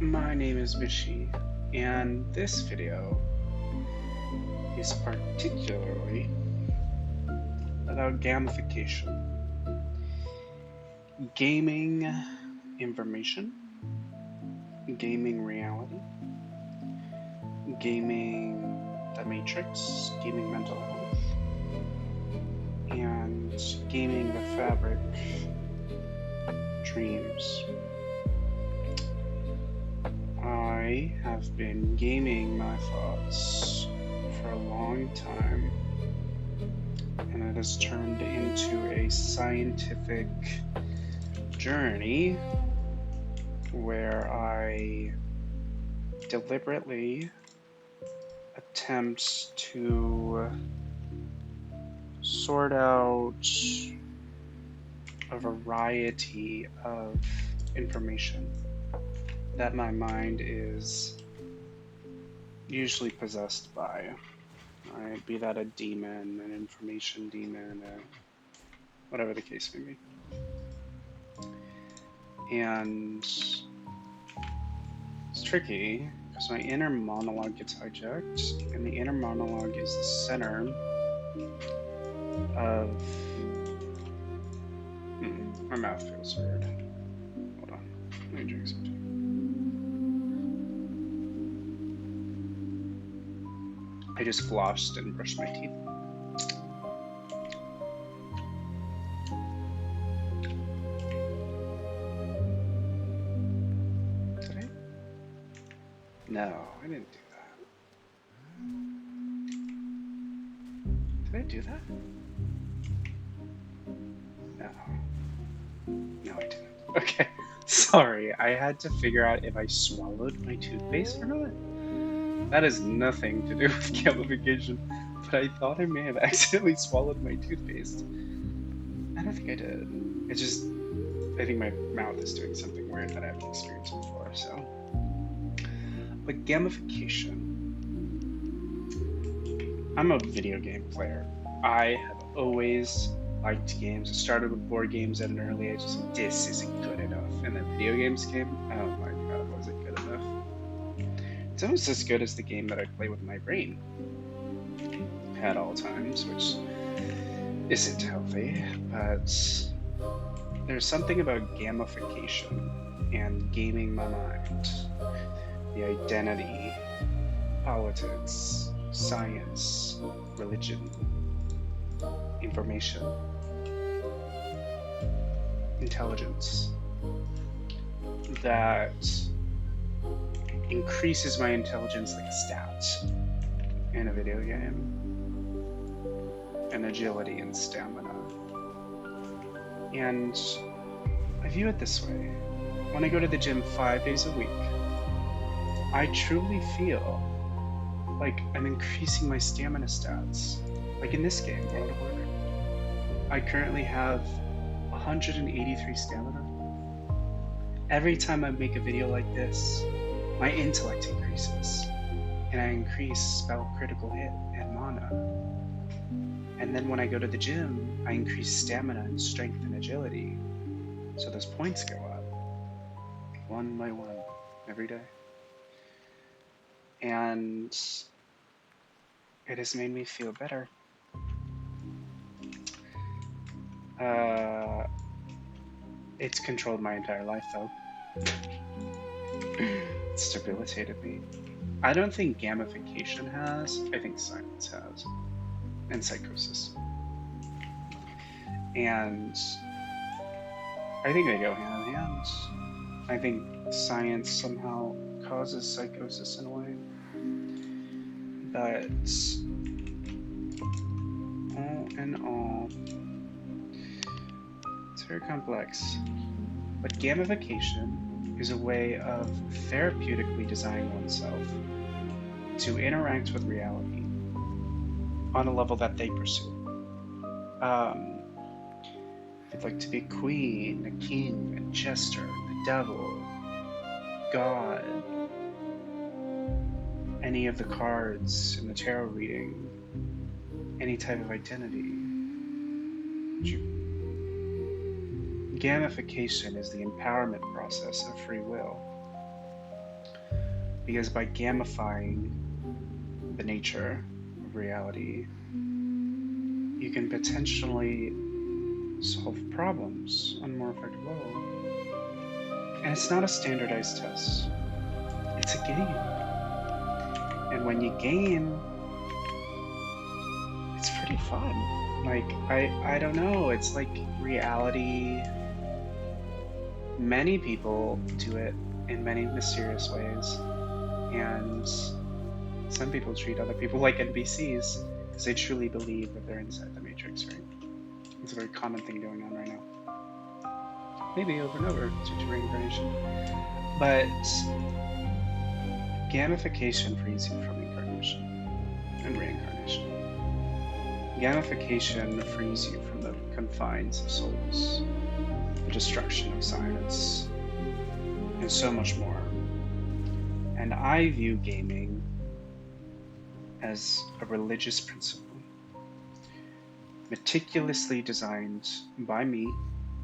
My name is Bishi, and this video is particularly about gamification, gaming information, gaming reality, gaming the matrix, gaming mental health, and gaming the fabric dreams. I have been gaming my thoughts for a long time, and it has turned into a scientific journey where I deliberately attempt to sort out a variety of information that my mind is usually possessed by, right? Be that a demon, an information demon, whatever the case may be. And it's tricky because my inner monologue gets hijacked, and the inner monologue is the center of. My mouth feels weird. Hold on. Let me drink some tea. I just flossed and brushed my teeth. Did I? No, I didn't do that. Did I do that? No, I didn't. Okay, sorry. I had to figure out if I swallowed my toothpaste or not. That has nothing to do with gamification, but I thought I may have accidentally swallowed my toothpaste. I don't think I did. It's just, I think my mouth is doing something weird that I haven't experienced before, so. But gamification. I'm a video game player. I have always liked games. I started with board games at an early age. I was like, this isn't good enough. And then video games came. Oh my god, was it good enough? It's almost as good as the game that I play with my brain at all times, which isn't healthy, but there's something about gamification and gaming my mind. The identity, politics, science, religion, information, intelligence that increases my intelligence like a stat in a video game, and agility and stamina. And I view it this way. When I go to the gym 5 days a week, I truly feel like I'm increasing my stamina stats. Like in this game, World of Warcraft. I currently have 183 stamina. Every time I make a video like this, my intellect increases, and I increase spell critical hit and mana. And then when I go to the gym, I increase stamina and strength and agility, so those points go up, one by one, every day. And it has made me feel better. It's controlled my entire life, though. It's debilitated me. I don't think gamification has. I think science has. And psychosis. And I think they go hand in hand. I think science somehow causes psychosis in a way. But all in all, it's very complex. But gamification is a way of therapeutically designing oneself to interact with reality on a level that they pursue. If you'd like to be a queen, a king, a jester, the devil, God, any of the cards in the tarot reading, any type of identity. Gamification is the empowerment process of free will. Because by gamifying the nature of reality, you can potentially solve problems on a more effective level. And it's not a standardized test, it's a game. And when you game, it's pretty fun. Like, I don't know, it's like reality. Many people do it in many mysterious ways, and some people treat other people like NPCs because they truly believe that they're inside the Matrix, right? It's a very common thing going on right now. Maybe over and over due to reincarnation. But gamification frees you from incarnation and reincarnation. Gamification frees you from the confines of souls, the destruction of science, and so much more. And I view gaming as a religious principle, meticulously designed by me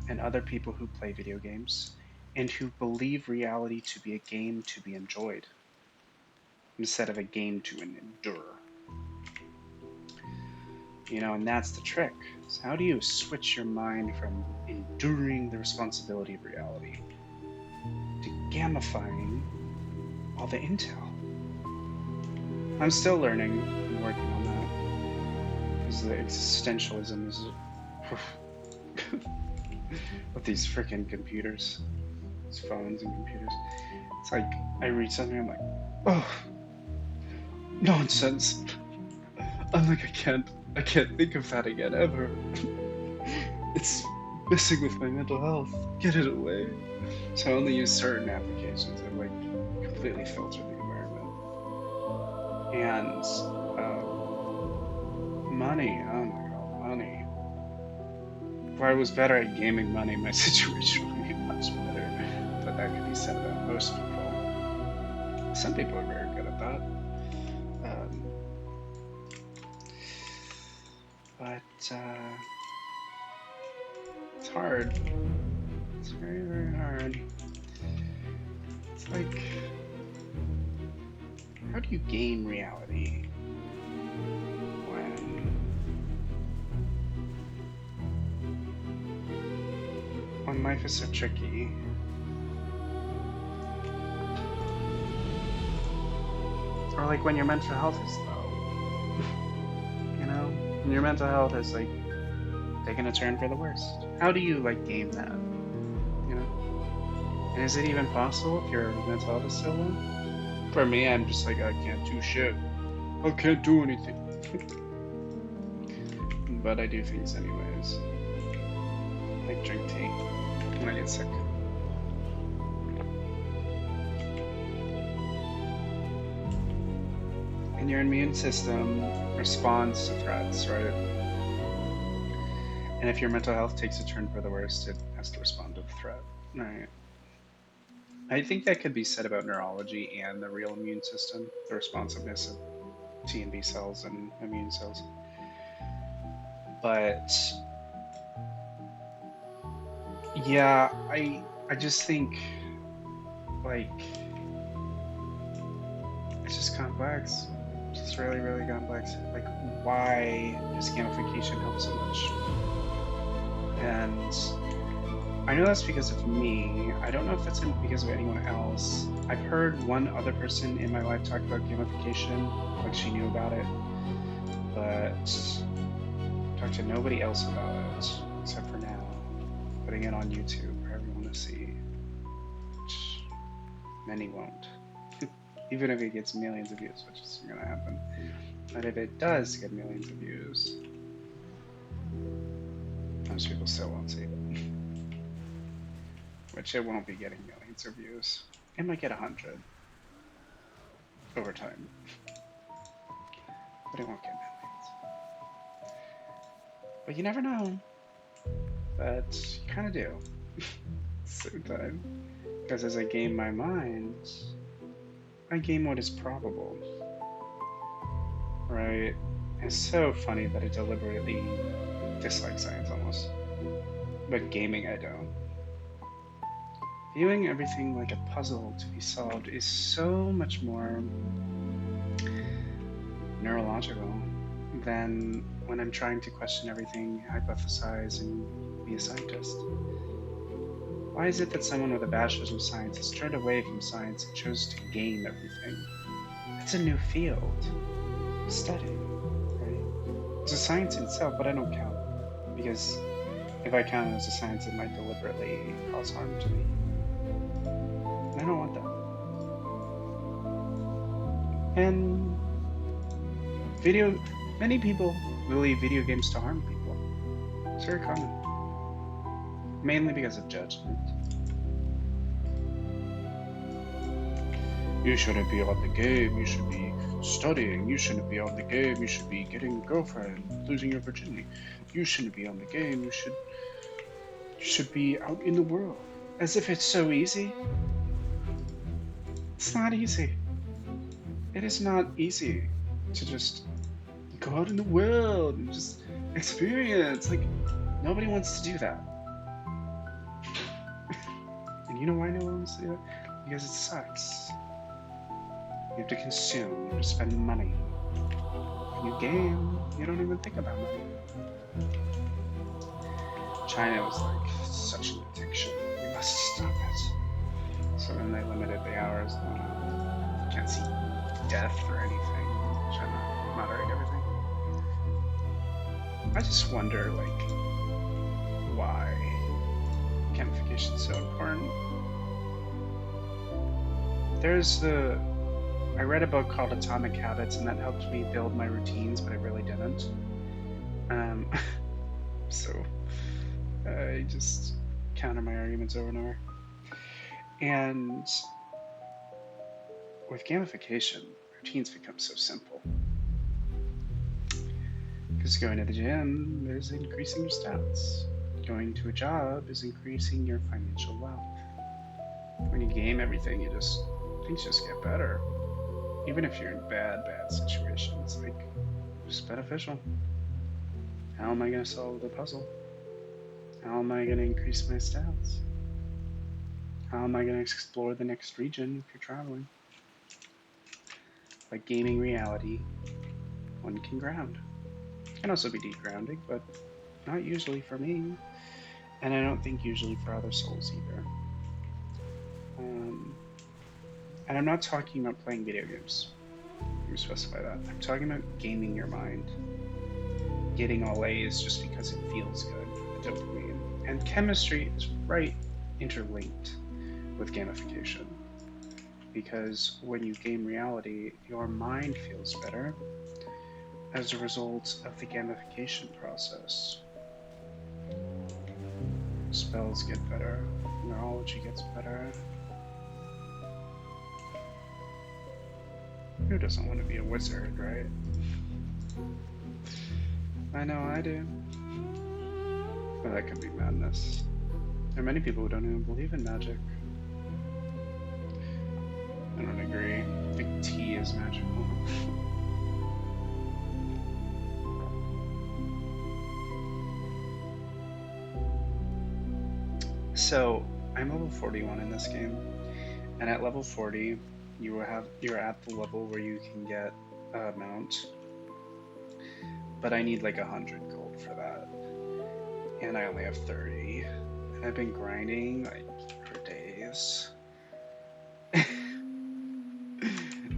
and other people who play video games, and who believe reality to be a game to be enjoyed, instead of a game to endure. You know, and that's the trick. So how do you switch your mind from enduring the responsibility of reality to gamifying all the intel? I'm still learning and working on that. Because the existentialism is with these freaking computers, these phones and computers. It's like I read something, I'm like, oh, nonsense. I'm like, I can't think of that again ever. It's messing with my mental health. Get it away. So I only use certain applications that like completely filter the environment. And money, oh my god, money. If I was better at gaming money, my situation would be much better. But that could be said about most people. Some people are very good at that. But it's hard. It's very, very hard. It's like, how do you gain reality when life is so tricky? Or like when your mental health is low. You know? When your mental health is like taking a turn for the worst. How do you like game that? You know? And is it even possible if your mental health is so low? For me, I'm just like, I can't do shit. I can't do anything. But I do things anyways. Like drink tea when I get sick. And your immune system responds to threats, right? And if your mental health takes a turn for the worst, it has to respond to the threat, right? I think that could be said about neurology and the real immune system, the responsiveness of T and B cells and immune cells. But yeah, I just think like it's just complex. It's just really, really complex. Like, why does gamification help so much? And I know that's because of me. I don't know if that's because of anyone else. I've heard one other person in my life talk about gamification, like she knew about it, but talked to nobody else about it, except for now, putting it on YouTube for everyone to see, which many won't. Even if it gets millions of views, which is going to happen. But if it does get millions of views, most people still won't see it. Which it won't be getting millions of views. It might get 100 over time. But it won't get millions. But you never know. But you kind of do. At the same time. Because as I game my mind, I game what is probable. Right? It's so funny that I deliberately dislike science almost. But gaming I don't. Viewing everything like a puzzle to be solved is so much more neurological than when I'm trying to question everything, hypothesize, and be a scientist. Why is it that someone with a bachelor's of science has turned away from science and chose to game everything? It's a new field to study, right? It's a science in itself, but I don't count it because if I count it as a science, it might deliberately cause harm to me. And I don't want that. And many people believe video games to harm people. It's very common. Mainly because of judgment. You shouldn't be on the game, you should be studying, you shouldn't be on the game, you should be getting a girlfriend, losing your virginity. You shouldn't be on the game, you should be out in the world. As if it's so easy. It's not easy. It is not easy to just go out in the world and just experience. Like, nobody wants to do that. And you know why no one wants to do it? Because it sucks. You have to consume, you have to spend money. When you game, you don't even think about money. China was like such an addiction. We must stop it. So then they limited the hours. You can't see death or anything. Trying to moderate everything. I just wonder, like, why gamification is so important. I read a book called Atomic Habits, and that helped me build my routines, but it really didn't. So I just counter my arguments over and over. And with gamification, routines become so simple. Because going to the gym is increasing your stats. Going to a job is increasing your financial wealth. When you game everything, things just get better. Even if you're in bad situations, like, it's beneficial. How am I going to solve the puzzle? How am I going to increase my stats? How am I going to explore the next region if you're traveling? By gaming reality, one can ground. It can also be degrounding, but not usually for me. And I don't think usually for other souls either. And I'm not talking about playing video games. Let me specify that. I'm talking about gaming your mind. Getting all A's just because it feels good, the dopamine. And chemistry is right interlinked with gamification. Because when you game reality, your mind feels better as a result of the gamification process. Spells get better, neurology gets better. Who doesn't want to be a wizard, right? I know I do. But that could be madness. There are many people who don't even believe in magic. I don't agree. I think tea is magical. So, I'm level 41 in this game, and at level 40, you're at the level where you can get a mount, but I need like 100 gold for that, and I only have 30, and I've been grinding like for days,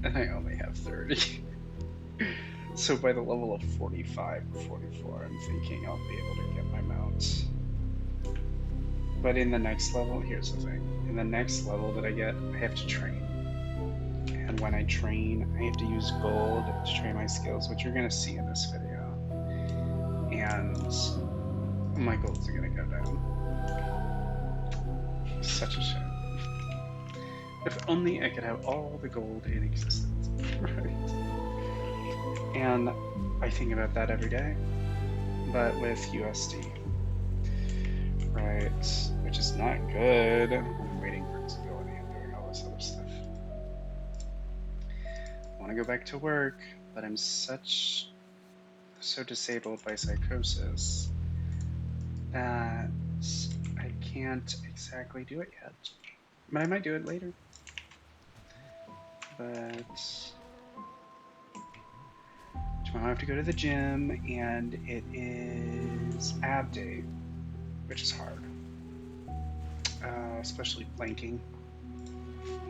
and I only have 30. So by the level of 45 or 44, I'm thinking I'll be able to get my mounts. But in the next level, here's the thing. In the next level that I get, I have to train. And when I train, I have to use gold to train my skills, which you're going to see in this video. And my golds are going to go down. Such a shame. If only I could have all the gold in existence. Right? And I think about that every day, but with USD. Right, which is not good. I'm waiting for disability and doing all this other stuff. I want to go back to work, but I'm so disabled by psychosis that I can't exactly do it yet. But I might do it later. But tomorrow I have to go to the gym, and it is ab day, which is hard, especially planking.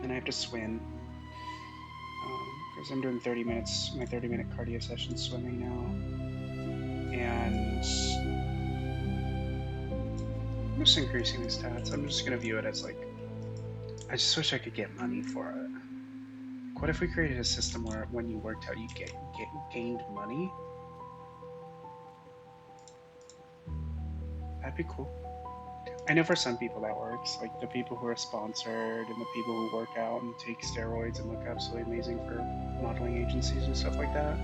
And I have to swim because I'm doing 30 minutes, my 30-minute cardio session swimming now, and I'm just increasing the stats. I'm just gonna view it as like, I just wish I could get money for it. What if we created a system where when you worked out, you gained money? That'd be cool. I know for some people that works, like the people who are sponsored and the people who work out and take steroids and look absolutely amazing for modeling agencies and stuff like that.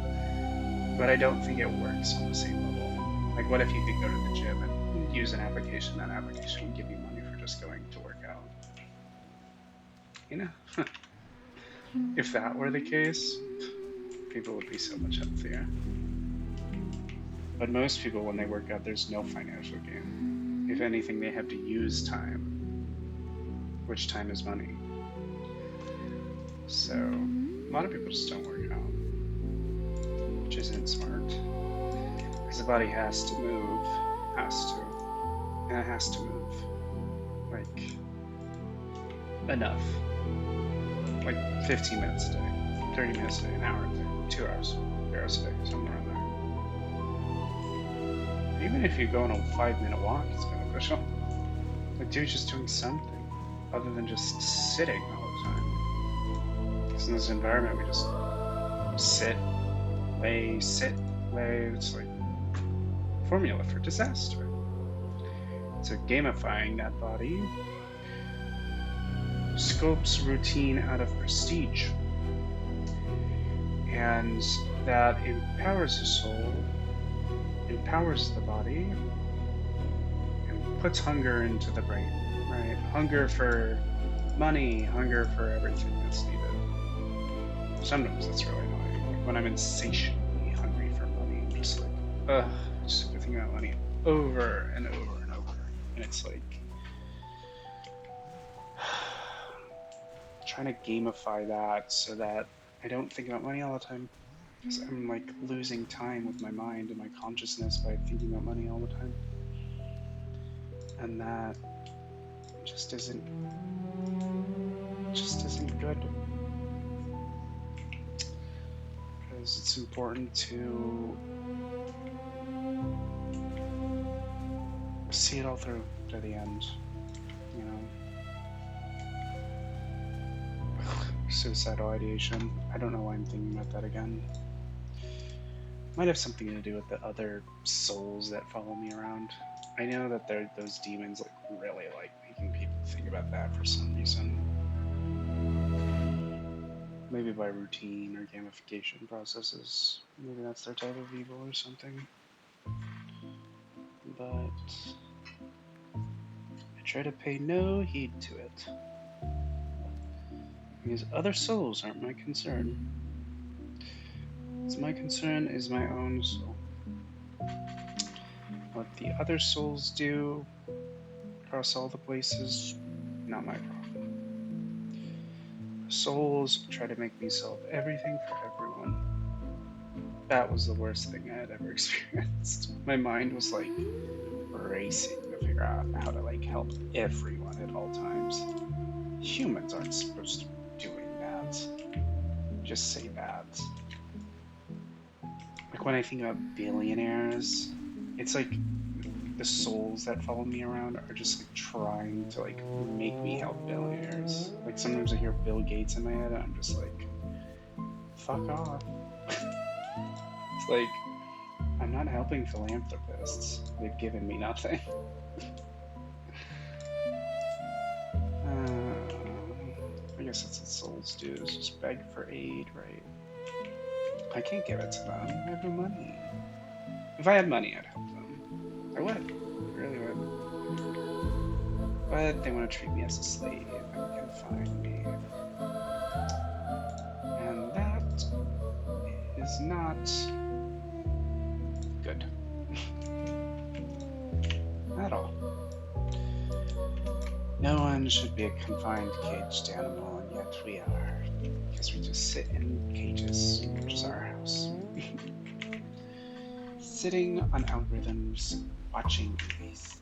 But I don't think it works on the same level. Like, what if you could go to the gym and use an application? That application would give you money for just going to work out. You know? If that were the case, people would be so much healthier. But most people, when they work out, there's no financial gain. If anything, they have to use time, which time is money. So a lot of people just don't work out, which isn't smart. Because the body has to move, and it has to move, like, enough. Like 15 minutes a day, 30 minutes a day, an hour a day, 2 hours, 3 hours a day, somewhere around there. Even if you go on a 5-minute walk, it's beneficial. Like, dude, just doing something other than just sitting all the time. Because in this environment, we just sit, lay. It's like formula for disaster. So gamifying that body scopes routine out of prestige, and that empowers the soul, empowers the body, and puts hunger into the brain, right? Hunger for money, hunger for everything that's needed. Sometimes that's really annoying. Like when I'm insatiably hungry for money, I'm just like, ugh, just thinking about money over and over and over. And it's like, trying to gamify that so that I don't think about money all the time, because I'm like losing time with my mind and my consciousness by thinking about money all the time, and that just isn't good, because it's important to see it all through to the end, you know. Suicidal ideation. I don't know why I'm thinking about that again. Might have something to do with the other souls that follow me around. I know that those demons like really like making people think about that for some reason. Maybe by routine or gamification processes. Maybe that's their type of evil or something. But I try to pay no heed to it. Because other souls aren't my concern. My concern is my own soul. What the other souls do across all the places, not my problem. Souls try to make me solve everything for everyone. That was the worst thing I had ever experienced. My mind was like racing to figure out how to like help everyone at all times. Humans aren't supposed to be doing that. Just say that. Like when I think about billionaires, it's like the souls that follow me around are just like trying to like make me help billionaires. Like sometimes I hear Bill Gates in my head and I'm just like, fuck off. It's like, I'm not helping philanthropists. They've given me nothing. I guess that's what souls do, is just beg for aid, right? I can't give it to them. I have no money. If I had money, I'd help them. I would. I really would. But they want to treat me as a slave and confine me. And that is not good. At all. No one should be a confined caged animal, and yet we are. Because we just sit in cages, which is our house. Sitting on algorithms, watching movies.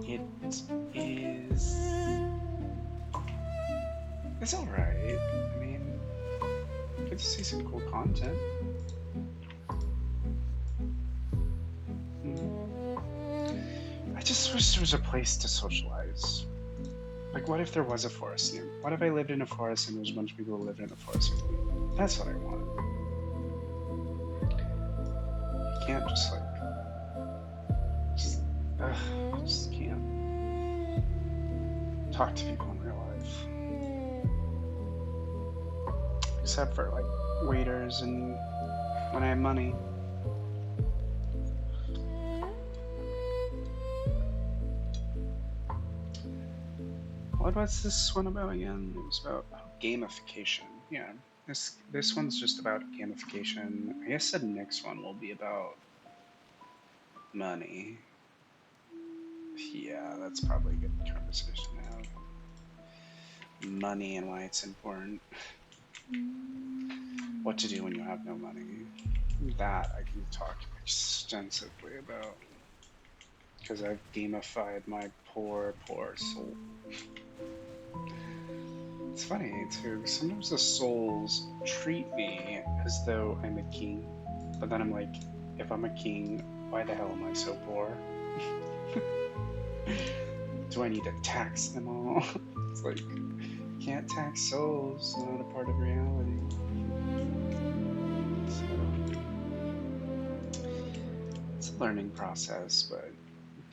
It is. It's alright. I mean, good to see some cool content. I just wish there was a place to socialize. Like, what if there was a forest near me? What if I lived in a forest and there was a bunch of people who lived in a forest with me? That's what I want. You can't just, like... just can't talk to people in real life. Except for, like, waiters and when I have money. What was this one about again? It was about gamification. Yeah, this one's just about gamification. I guess the next one will be about money. Yeah, that's probably a good conversation to have. Money and why it's important. What to do when you have no money. That I can talk extensively about. Because I've gamified my poor, poor soul. It's funny too. Sometimes the souls treat me as though I'm a king, but then I'm like, if I'm a king, why the hell am I so poor? Do I need to tax them all? It's like, can't tax souls, not a part of reality. So, it's a learning process, but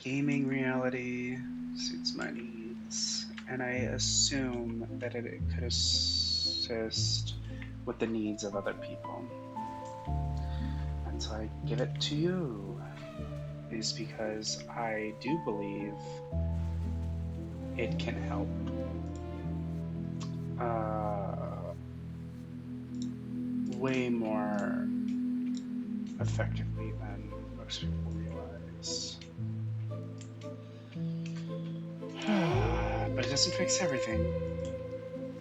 gaming reality suits my needs, and I assume that it could assist with the needs of other people. And so I give it to you, is because I do believe it can help. Way more effectively than most people realize. But it doesn't fix everything.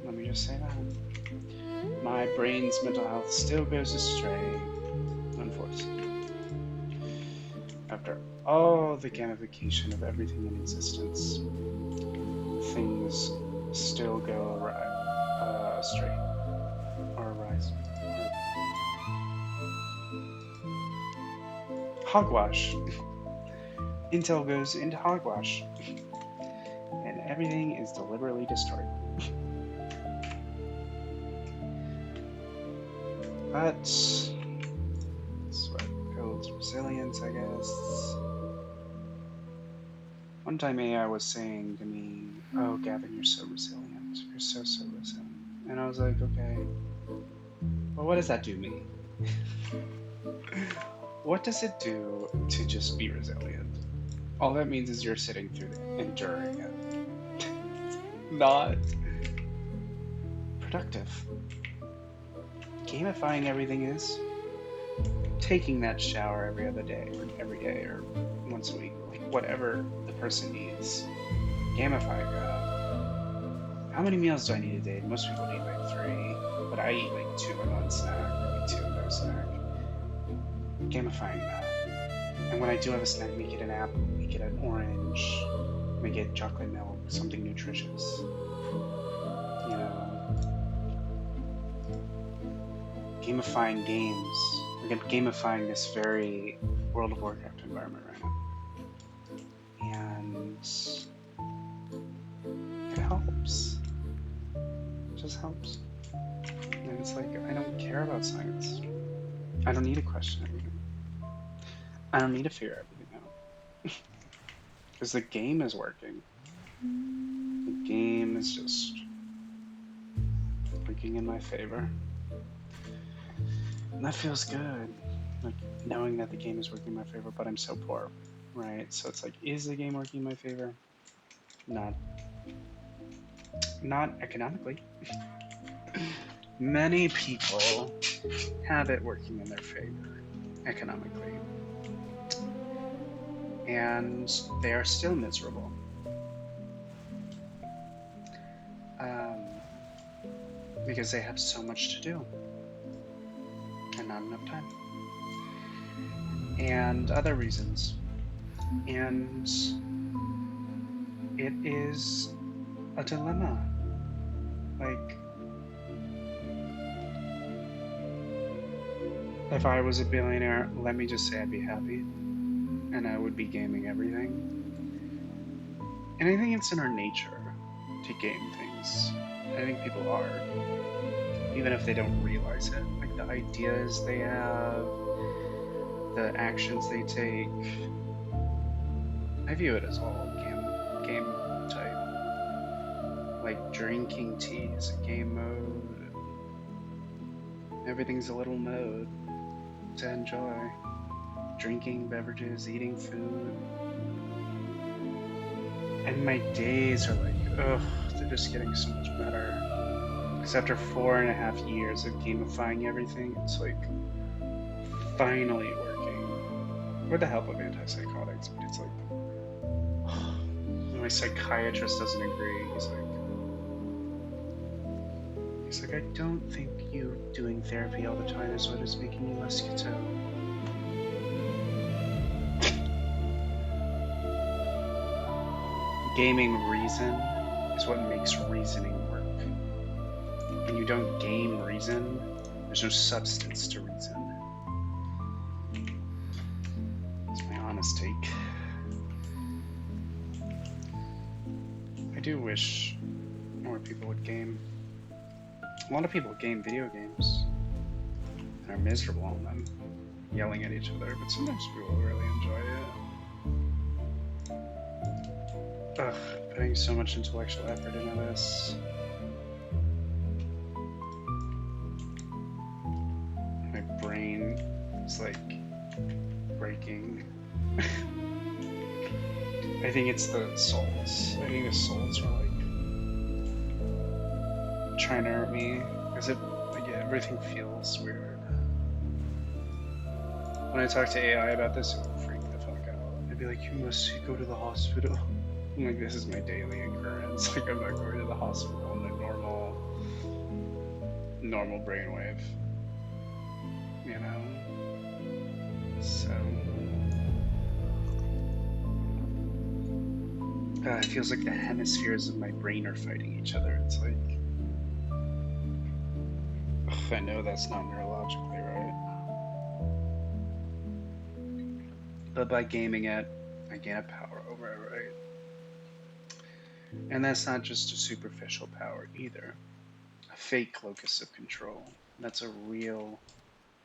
Let me just say that. My brain's mental health still goes astray, unfortunately. After all the gamification of everything in existence, things still go astray. Or arise. Hogwash. Intel goes into hogwash. And everything is deliberately destroyed. But that's what builds resilience, I guess. One time AI was saying to me, "Oh, Gavin, you're so resilient. You're so resilient." And I was like, okay, well, what does that do me? What does it do to just be resilient? All that means is you're sitting through it, enduring it. Not productive. Gamifying everything is taking that shower every other day, or every day, or once a week, like whatever the person needs. Gamifying that. How many meals do I need a day? Most people need like 3, but I eat like 2 in one snack, or like 2 in no snack. Gamifying that. And when I do have a snack, make it an apple, make it an orange, make it chocolate milk, something nutritious. You know, gamifying games. We're gamifying this very World of Warcraft environment right now. And it helps. It just helps. And it's like, I don't care about science. I don't need to question everything. I don't need to figure everything out. Because the game is working. The game is just working in my favor. And that feels good. Like, knowing that the game is working in my favor, but I'm so poor, right? So it's like, is the game working in my favor? Not economically. Many people have it working in their favor economically. And they are still miserable. because they have so much to do and not enough time, and other reasons. And it is a dilemma. Like, if I was a billionaire, let me just say I'd be happy, and I would be gaming everything. And I think it's in our nature to game things. I think people are, even if they don't realize it. Like the ideas they have, the actions they take. I view it as all game type. Like drinking tea is a game mode. Everything's a little mode to enjoy. Drinking beverages, eating food. And my days are like, ugh, they're just getting so much better. Because after 4.5 years of gamifying everything, it's like finally working. With the help of antipsychotics, but it's like, my psychiatrist doesn't agree. He's like, I don't think you doing therapy all the time is what is making you less schizo. Gaming reason is what makes reasoning work. When you don't game reason, there's no substance to reason. That's my honest take. I do wish more people would game. A lot of people game video games and are miserable on them, yelling at each other, but sometimes people really enjoy it. Ugh, putting so much intellectual effort into this. My brain is like breaking. I think it's the souls. I think the souls are like trying to hurt me because everything feels weird. When I talk to AI about this, it would freak the fuck out. I'd be like, you must go to the hospital. I'm like, this is my daily occurrence. Like, I'm not going to the hospital in a normal brainwave. You know? So... it feels like the hemispheres of my brain are fighting each other. It's like... Ugh, I know that's not neurologically right. But by gaming it, I gain a power over it, right? And that's not just a superficial power either. A fake locus of control. That's a real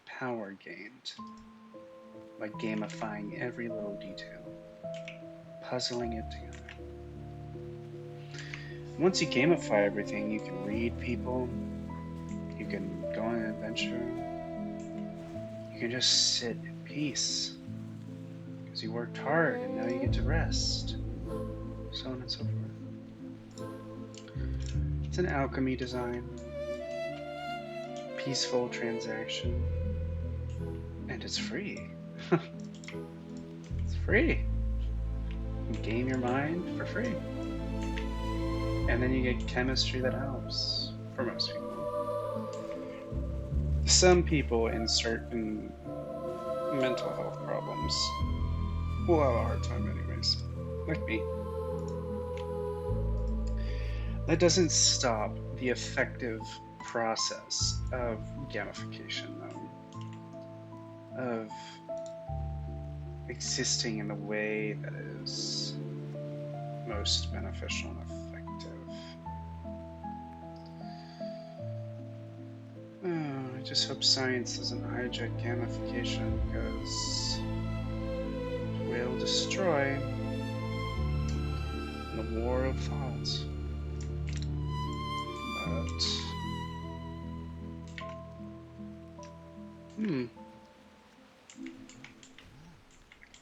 power gained by gamifying every little detail, puzzling it together. Once you gamify everything, you can read people, you can go on an adventure, you can just sit in peace because you worked hard and now you get to rest, so on and so forth. It's an alchemy design, peaceful transaction, and it's free. It's free. You game your mind for free. And then you get chemistry that helps for most people. Some people in certain mental health problems will have a hard time anyways, like me. That doesn't stop the effective process of gamification, though, of existing in the way that is most beneficial and effective. Oh, I just hope science doesn't hijack gamification, because it will destroy the war of thoughts. But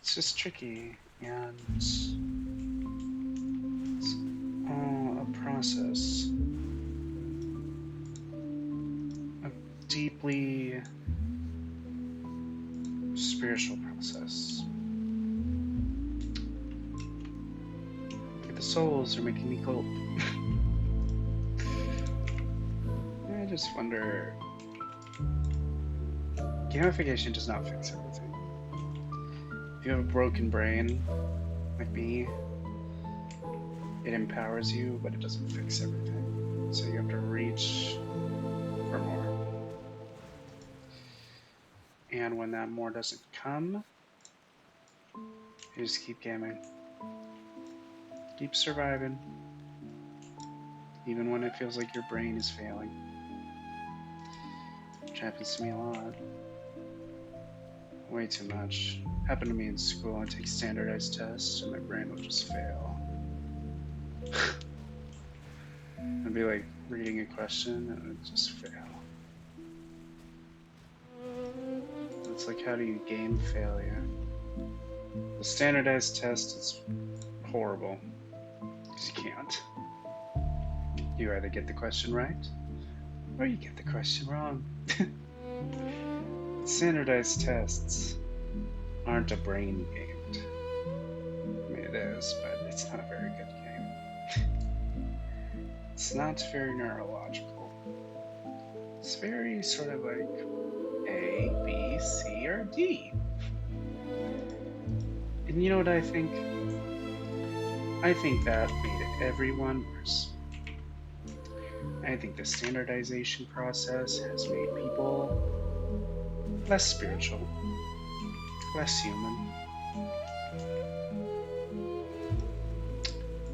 it's just tricky, and it's all a process, a deeply spiritual process. Like the souls are making me gulp. I just wonder, gamification does not fix everything. If you have a broken brain, like me, it empowers you, but it doesn't fix everything. So you have to reach for more. And when that more doesn't come, you just keep gaming. Keep surviving. Even when it feels like your brain is failing. Which happens to me a lot. Way too much. Happened to me in school. I take standardized tests and my brain will just fail. I'd be like reading a question and it'd just fail. It's like, how do you game failure? The standardized test is horrible because you can't. You either get the question right or you get the question wrong. Standardized tests aren't a brain game. I mean, it is, but it's not a very good game. It's not very neurological. It's very sort of like A, B, C, or D. And you know what I think? I think that made everyone worse. I think the standardization process has made people less spiritual, less human.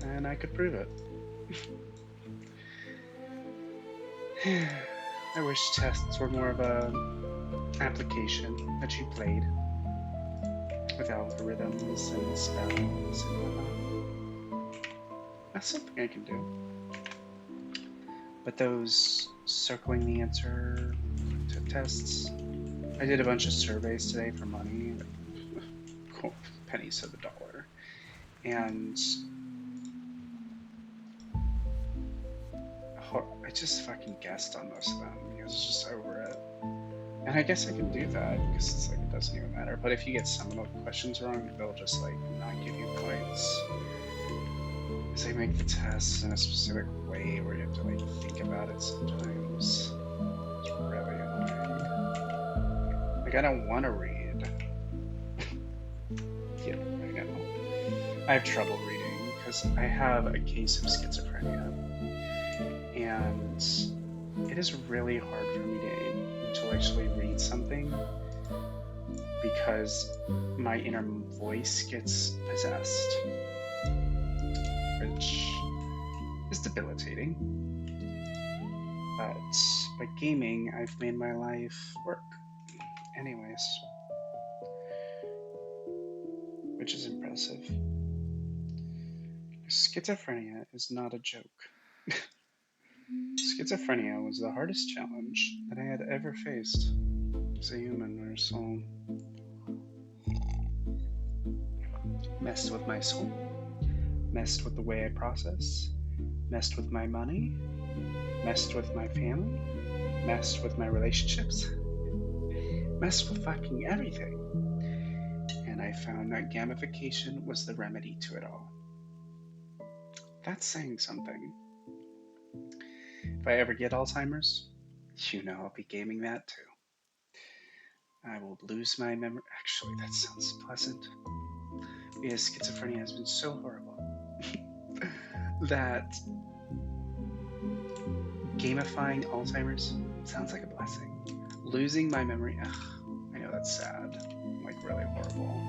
And I could prove it. I wish tests were more of a application that you played with algorithms and spells and whatnot. That's something I can do. But those circling the answer to tests, I did a bunch of surveys today for money, like pennies to the dollar, and I just fucking guessed on most of them because I was just over it. And I guess I can do that because it's like it doesn't even matter. But if you get some of the questions wrong, they'll just like not give you points. Because they make the tests in a specific way where you have to like think about it sometimes. It's really annoying. Like I don't want to read. Yeah, I know. I have trouble reading because I have a case of schizophrenia. And it is really hard for me to actually read something because my inner voice gets possessed, which is debilitating. But by gaming, I've made my life work anyways, which is impressive. Schizophrenia is not a joke. Schizophrenia was the hardest challenge that I had ever faced as a human or soul. Messed with my soul, messed with the way I process, messed with my money, messed with my family, messed with my relationships, messed with fucking everything. And I found that gamification was the remedy to it all. That's saying something. If I ever get Alzheimer's, you know I'll be gaming that too. I will lose my memory. Actually, that sounds pleasant. Because schizophrenia has been so horrible that gamifying Alzheimer's sounds like a blessing. Losing my memory, I know that's sad, like really horrible.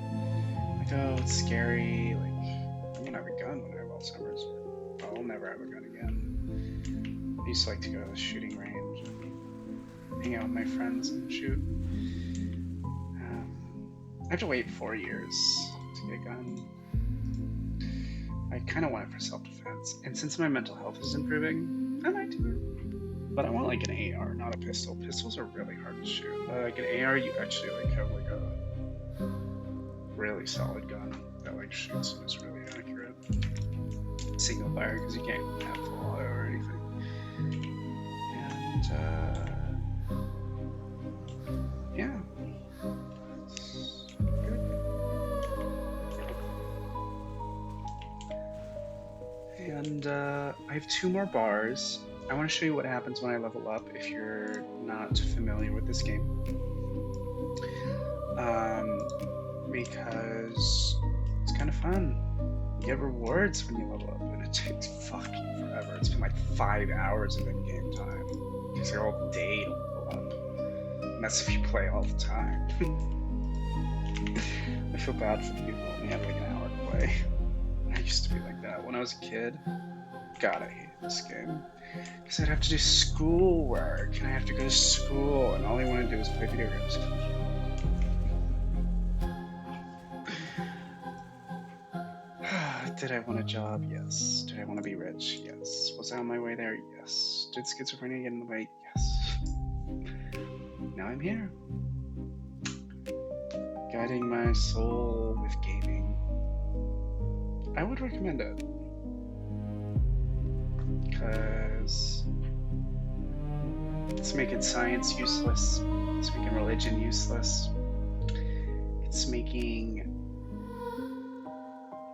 Like, oh, it's scary. Like, I'm gonna have a gun when I have Alzheimer's. I'll never have a gun again. I used to like to go to the shooting range and hang out with my friends and shoot. I have to wait 4 years to get a gun. I kind of want it for self-defense, and since my mental health is improving, I might do it. But I want like an AR, not a pistol. Pistols are really hard to shoot. Like an AR, you actually like have like a really solid gun that like shoots and is really accurate. Single fire because you can't have full auto or anything. And yeah. And I have 2 more bars I want to show you what happens when I level up if you're not familiar with this game. Because it's kind of fun. You get rewards when you level up, and it takes fucking forever. It's been like 5 hours of in-game time. It takes like all day to level up. And that's if you play all the time. I feel bad for the people who only have like an hour to play. I used to be like that when I was a kid. God, I hate this game. Because I'd have to do schoolwork, and I have to go to school, and all I want to do is play video games. Did I want a job? Yes. Did I want to be rich? Yes. Was I on my way there? Yes. Did schizophrenia get in the way? Yes. Now I'm here. Guiding my soul with gaming. I would recommend it. Because it's making science useless. It's making religion useless. It's making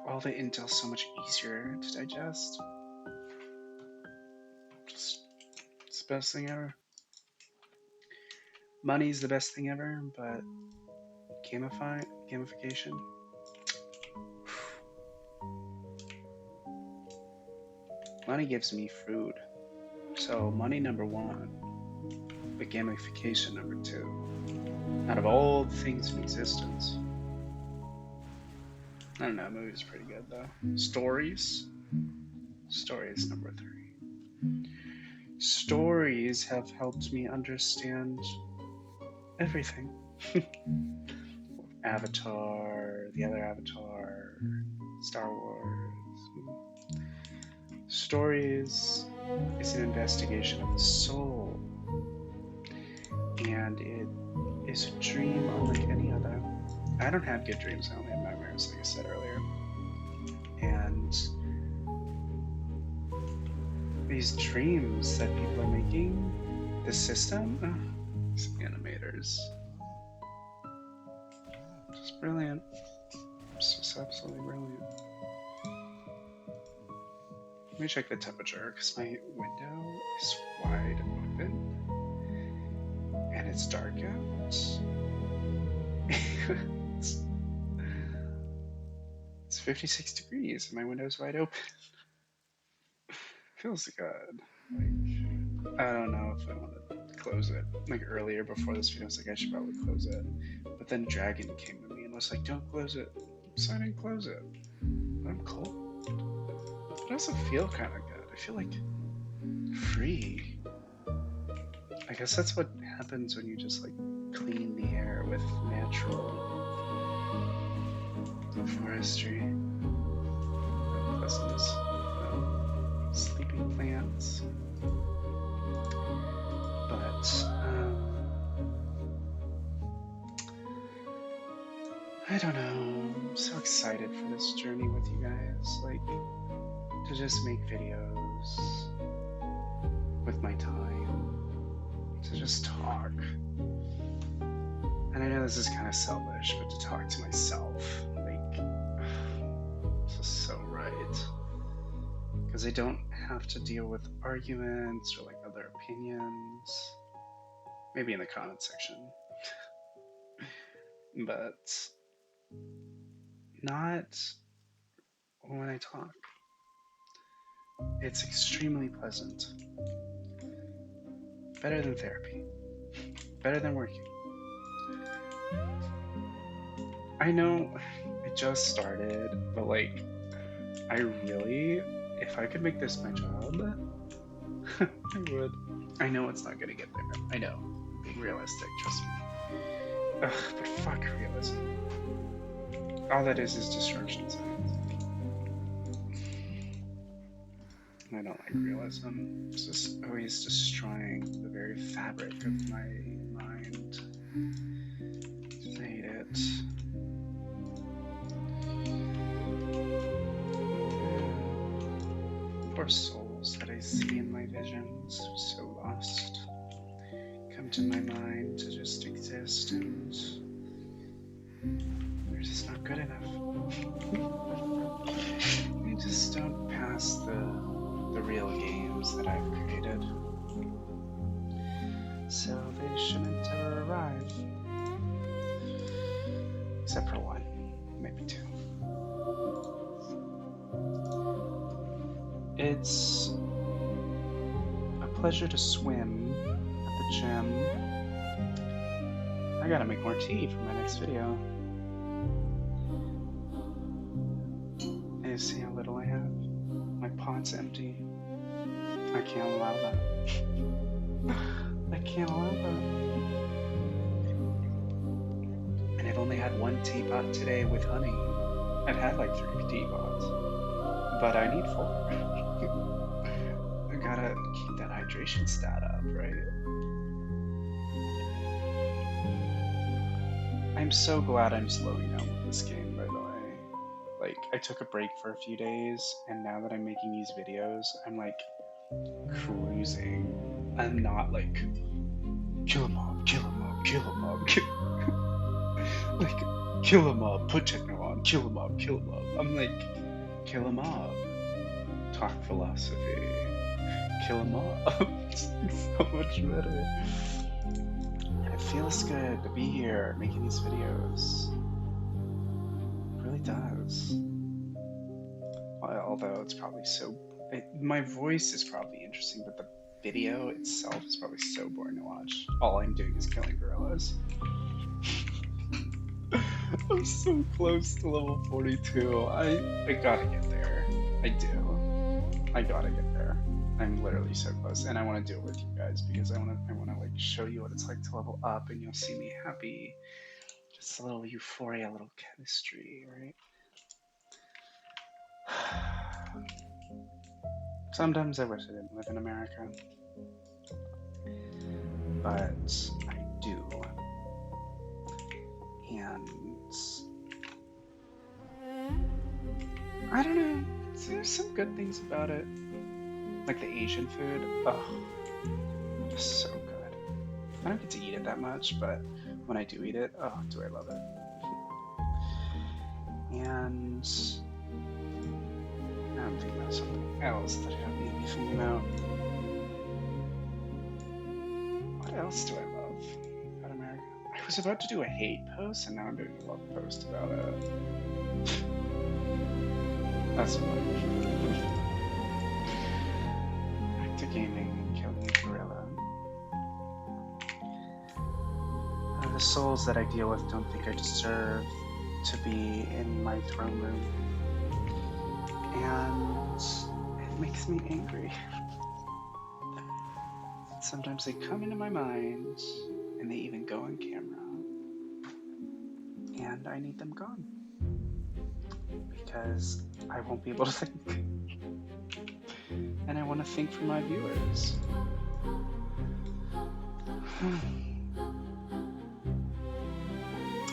all the intel so much easier to digest. Just, it's the best thing ever. Money's the best thing ever, but gamification. Money gives me food. So money number one, but gamification number two. Out of all the things in existence. I don't know, the movie's pretty good though. Stories number three. Stories have helped me understand everything. Avatar, the other Avatar, Star Wars. Stories is an investigation of the soul, and it is a dream unlike any other. I don't have good dreams, I only have nightmares, like I said earlier. And these dreams that people are making, the system, these animators, just brilliant. It's just absolutely brilliant. Let me check the temperature, because my window is wide open, and it's dark out. It's 56 degrees, and my window's wide open. Feels good. Like, I don't know if I want to close it. Like earlier before this video, I was like, I should probably close it. But then Dragon came to me and was like, don't close it. So I didn't close it. But I'm cold. But I also feel kind of good. I feel like free. I guess that's what happens when you just like clean the air with natural forestry. Lessons. Sleeping plants. But I don't know. I'm so excited for this journey with you guys. Like, to just make videos with my time, to just talk. And I know this is kind of selfish, but to talk to myself, like, this is so right. Because I don't have to deal with arguments or like other opinions. Maybe in the comment section. But not when I talk. It's extremely pleasant. Better than therapy. Better than working. I know I just started, but like, I really, if I could make this my job, I would. I know it's not gonna get there. I know. Being realistic, trust me. Ugh, but fuck realism. All that is destruction science. I don't like realism. It's just always destroying the very fabric of my mind. I hate it. Poor souls that I see in my visions, so lost, come to my mind to just exist, and they're just not good enough. They just don't pass the real games that I've created. except for one, maybe two. It's a pleasure to swim at the gym. I gotta make more tea for my next video. You see how little I have? My pot's empty. I can't allow that. I can't allow that. And I've only had one teapot today with honey. I've had like 3 teapots, but I need 4. I gotta keep that hydration stat up, right? I'm so glad I'm slowing down with this game, by the way. Like, I took a break for a few days, and now that I'm making these videos, I'm like cruising. I'm not like kill a mob, kill a mob, kill a mob, like kill a mob, put techno on, kill a mob, kill a mob. I'm like kill a mob, talk philosophy, kill a mob. It's like so much better. And it feels good to be here making these videos. It really does. Although it's probably my voice is probably interesting, but the video itself is probably so boring to watch. All I'm doing is killing gorillas. I'm so close to level 42. I gotta get there. I do. I gotta get there. I'm literally so close, and I want to do it with you guys because I want to like show you what it's like to level up, and you'll see me happy. Just a little euphoria, a little chemistry, right? Sometimes I wish I didn't live in America, but I do. And I don't know, there's some good things about it. Like the Asian food, oh, just so good. I don't get to eat it that much, but when I do eat it, oh, do I love it. And now I'm thinking about something else that I don't need to be thinking about. What else do I love about America? I was about to do a hate post, and now I'm doing a love post about it. That's fun. Back to gaming and killing a gorilla. The souls that I deal with don't think I deserve to be in my throne room. And it makes me angry. Sometimes they come into my mind, and they even go on camera. And I need them gone. Because I won't be able to think. And I want to think for my viewers.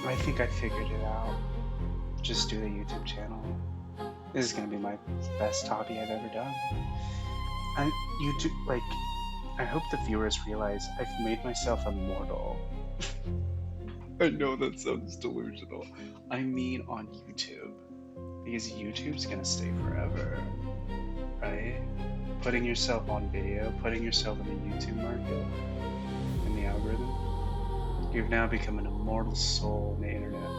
I think I figured it out. Just do the YouTube channel. This is gonna be my best hobby I've ever done. I hope the viewers realize I've made myself immortal. I know that sounds delusional. I mean on YouTube. Because YouTube's gonna stay forever, right? Putting yourself on video, putting yourself in the YouTube market, in the algorithm. You've now become an immortal soul on the internet.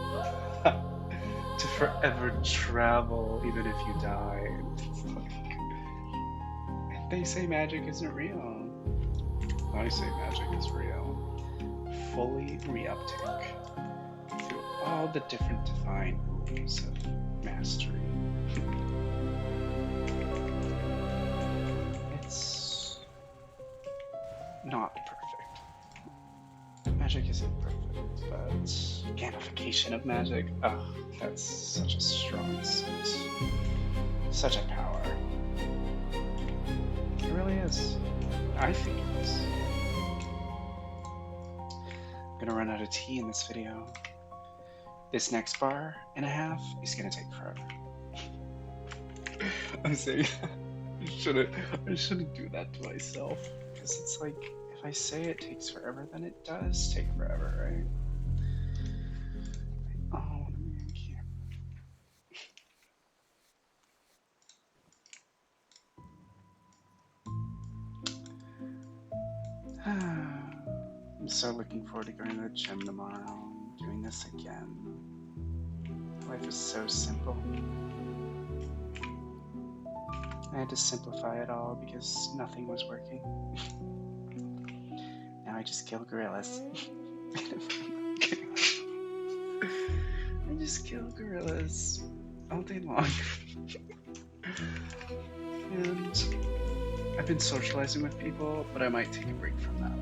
To forever travel, even if you die. And they say magic isn't real. I say magic is real. Fully reuptake through all the different divine rules of mastery. It's not perfect. Magic isn't perfect, but gamification of magic, oh, that's such a strong suit. Such a power. It really is. I think it is. I'm gonna run out of tea in this video. This next bar and a half is gonna take forever. I'm saying I shouldn't do that to myself, because it's like if I say it takes forever, then it does take forever, right? Oh, I want to be in here. I'm so looking forward to going to the gym tomorrow, doing this again. Life is so simple. I had to simplify it all because nothing was working. Now I just kill gorillas. I just kill gorillas all day long. And I've been socializing with people, but I might take a break from that.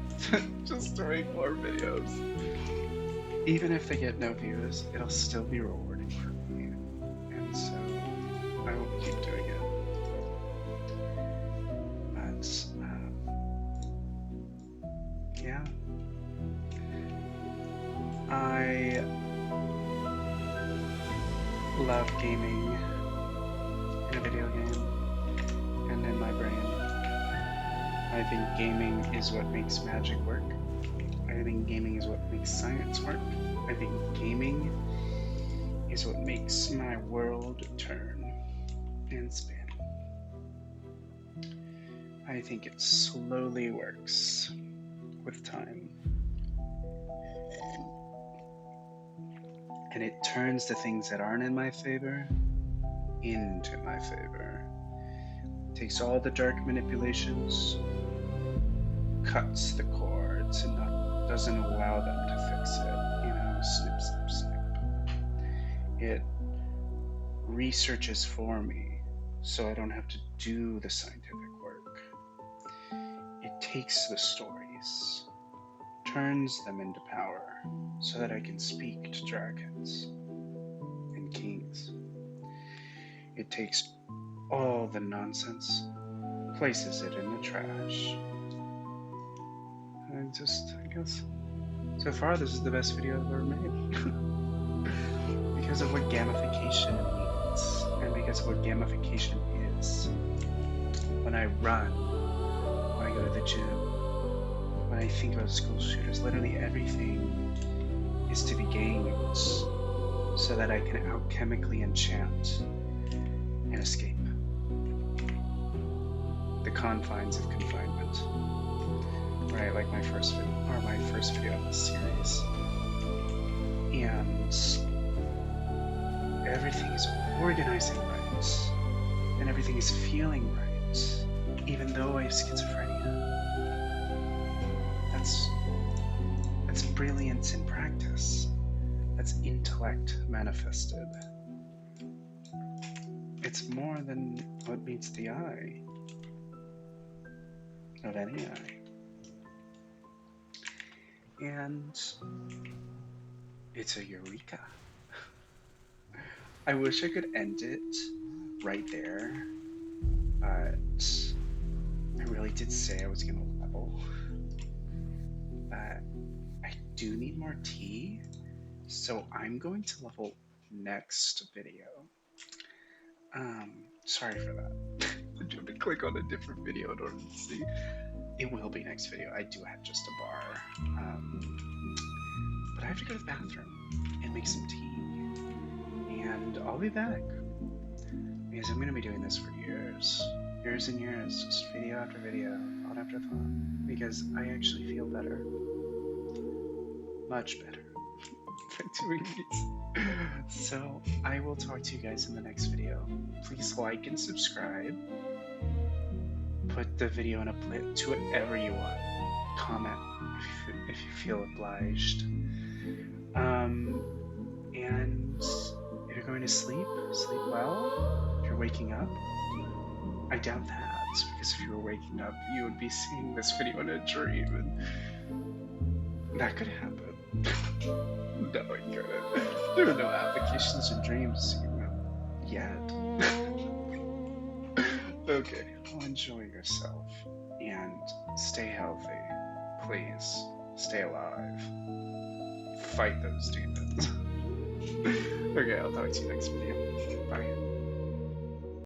Just to make more videos. Even if they get no views, it'll still be rewarding for me. And so I will keep doing it. But, yeah. I love gaming in a video game and in my brain. I think gaming is what makes magic work. I think gaming is what makes science work. I think gaming is what makes my world turn and spin. I think it slowly works with time. And it turns the things that aren't in my favor into my favor. Takes all the dark manipulations, cuts the cords, and doesn't allow them to fix it. Snip, snip, snip. It researches for me, so I don't have to do the scientific work. It takes the stories, turns them into power, so that I can speak to dragons and kings. It takes all the nonsense, places it in the trash. I guess, so far this is the best video I've ever made. Because of what gamification means, and because of what gamification is. When I run, when I go to the gym, when I think about school shooters, literally everything is to be gamed so that I can alchemically enchant and escape the confines of confinement. Right, like my first video in this series. And everything is organizing right, and everything is feeling right, even though I have schizophrenia. That's brilliance in practice. That's intellect manifested. It's more than what meets the eye of any eye. And it's a eureka. I wish I could end it right there, but I really did say I was gonna level. But I do need more tea, so I'm going to level next video. Sorry for that. I have to click on a different video in order to see. It will be next video. I do have just a bar. But I have to go to the bathroom and make some tea. And I'll be back. Because I'm going to be doing this for years. Years and years. Just video after video. Thought after thought. Because I actually feel better. Much better. By doing these. So I will talk to you guys in the next video. Please like and subscribe. Put the video in a play to whatever you want. Comment if you feel obliged. And if you're going to sleep well. If you're waking up, I doubt that, because if you were waking up, you would be seeing this video in a dream, and that could happen. No, it couldn't. There are no applications in dreams, yet. Okay, well, enjoy yourself, and stay healthy. Please, stay alive. Fight those demons. Okay, I'll talk to you next video. Bye.